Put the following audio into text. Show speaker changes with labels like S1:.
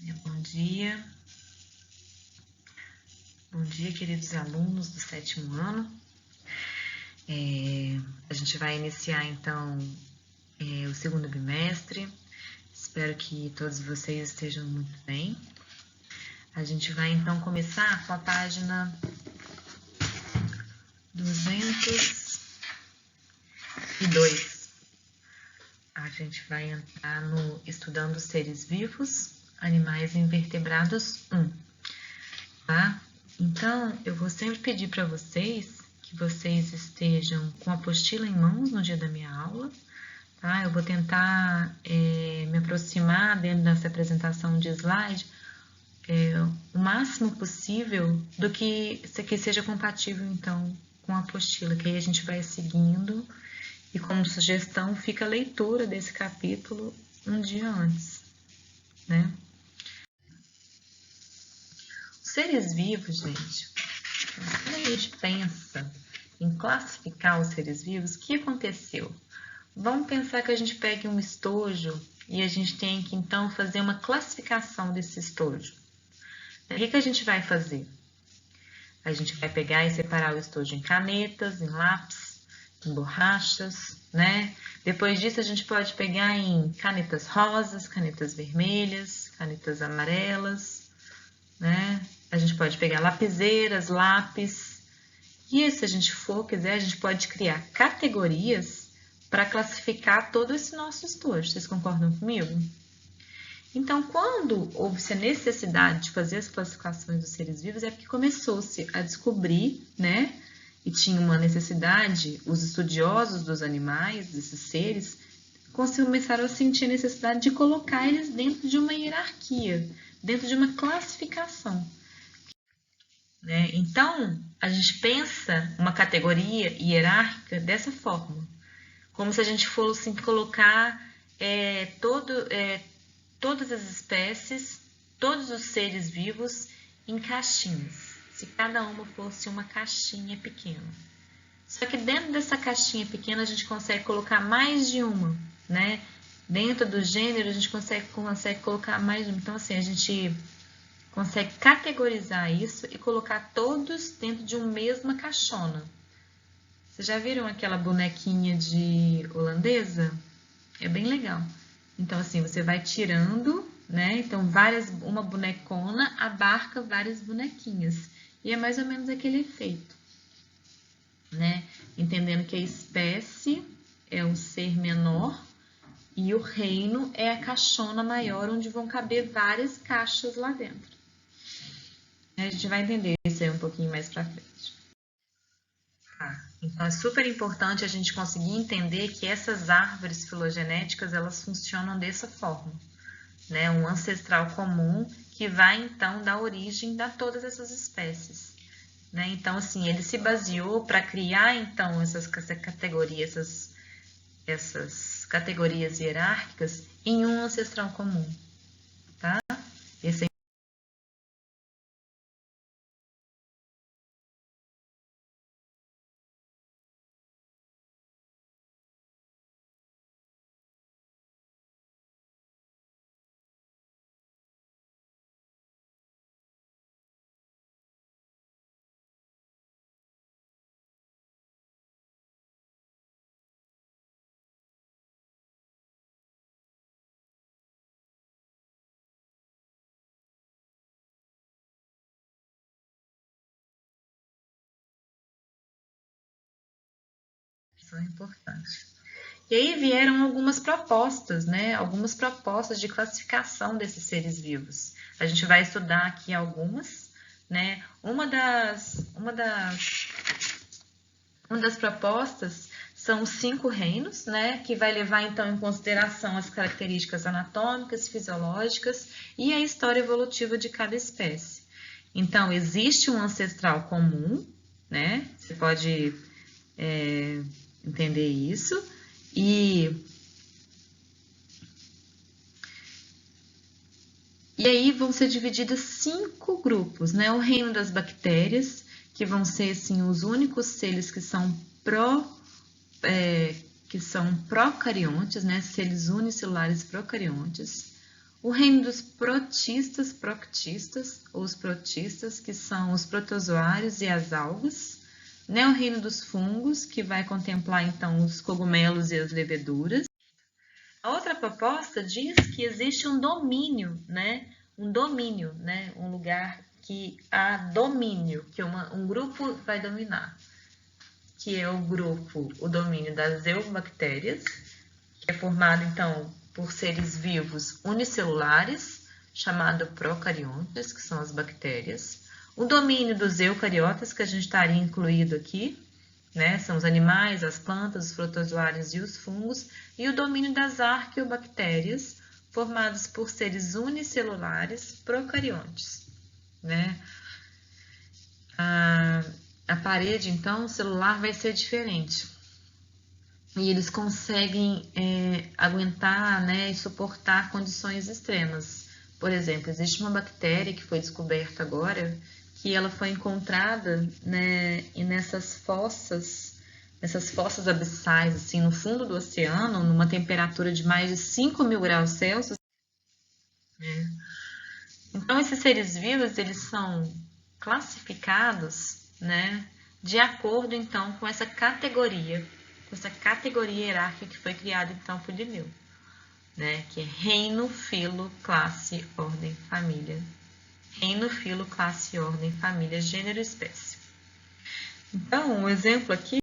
S1: Bom dia. Bom dia, queridos alunos do 7º ano. A gente vai iniciar, então, o 2º bimestre. Espero que todos vocês estejam muito bem. A gente vai, então, começar com a página 202. A gente vai entrar no Estudando Seres Vivos, Animais e Invertebrados 1. Tá? Então, eu vou sempre pedir para vocês que vocês estejam com a apostila em mãos no dia da minha aula. Tá? Eu vou tentar me aproximar dentro dessa apresentação de slide o máximo possível do que seja compatível, então, com a apostila, que aí a gente vai seguindo e como sugestão fica a leitura desse capítulo um dia antes, né? Os seres vivos, gente, quando a gente pensa em classificar os seres vivos, o que aconteceu? Vamos pensar que a gente pegue um estojo e a gente tem que, então, fazer uma classificação desse estojo. O que a gente vai fazer? A gente vai pegar e separar o estojo em canetas, em lápis, em borrachas, né? Depois disso, a gente pode pegar em canetas rosas, canetas vermelhas, canetas amarelas, né? A gente pode pegar lapiseiras, lápis. E se a gente quiser, a gente pode criar categorias para classificar todo esse nosso estojo. Vocês concordam comigo? Então, quando houve-se a necessidade de fazer as classificações dos seres vivos, é porque começou-se a descobrir, né? E tinha uma necessidade, os estudiosos dos animais, desses seres, começaram a sentir a necessidade de colocar eles dentro de uma hierarquia, dentro de uma classificação. Né? Então, a gente pensa uma categoria hierárquica dessa forma, como se a gente fosse colocar todas as espécies, todos os seres vivos em caixinhas, se cada uma fosse uma caixinha pequena. Só que dentro dessa caixinha pequena a gente consegue colocar mais de uma, né? Dentro do gênero a gente consegue colocar mais de uma. Então, assim, a gente consegue categorizar isso e colocar todos dentro de uma mesma caixona. Vocês já viram aquela bonequinha de holandesa? É bem legal. Então, assim, você vai tirando, né? Então, uma bonecona abarca várias bonequinhas. E é mais ou menos aquele efeito, né? Entendendo que a espécie é um ser menor e o reino é a caixona maior, onde vão caber várias caixas lá dentro. A gente vai entender isso aí um pouquinho mais pra frente. Então, é super importante a gente conseguir entender que essas árvores filogenéticas, elas funcionam dessa forma, né? Um ancestral comum que vai, então, dar origem a todas essas espécies, né? Então, assim, ele se baseou para criar, então, essas categorias hierárquicas em um ancestral comum, tá? Esse é importante. E aí vieram algumas propostas, né? Algumas propostas de classificação desses seres vivos. A gente vai estudar aqui algumas, né? Uma das propostas são os 5 reinos, né? Que vai levar então em consideração as características anatômicas, fisiológicas e a história evolutiva de cada espécie. Então, existe um ancestral comum, né? Você pode entender isso. E aí vão ser divididos 5 grupos, né? O reino das bactérias, que vão ser assim, os únicos seres que são procariontes, né? Seres unicelulares procariontes. O reino dos protistas, proctistas, ou os protistas, que são os protozoários e as algas, né? O reino dos fungos, que vai contemplar então os cogumelos e as leveduras. A outra proposta diz que existe um domínio, né? Um domínio, né? Um lugar que há domínio, que um grupo vai dominar, que é o domínio das eubactérias, que é formado então por seres vivos unicelulares, chamado procariontas, que são as bactérias. O domínio dos eucariotas, que a gente estaria incluído aqui, né? São os animais, as plantas, os protozoários e os fungos. E o domínio das arqueobactérias, formados por seres unicelulares procariontes, né? A parede, então, celular vai ser diferente. E eles conseguem aguentar, né, e suportar condições extremas. Por exemplo, existe uma bactéria que foi descoberta agora, que ela foi encontrada, né, e nessas fossas abissais, assim, no fundo do oceano, numa temperatura de mais de 5.000 graus Celsius. Né? Então, esses seres vivos, eles são classificados, né, de acordo, então, com essa categoria hierárquica que foi criada, então, por Linneu, né, que é reino, filo, classe, ordem, família. Reino, filo, classe, ordem, família, gênero e espécie. Então, um exemplo aqui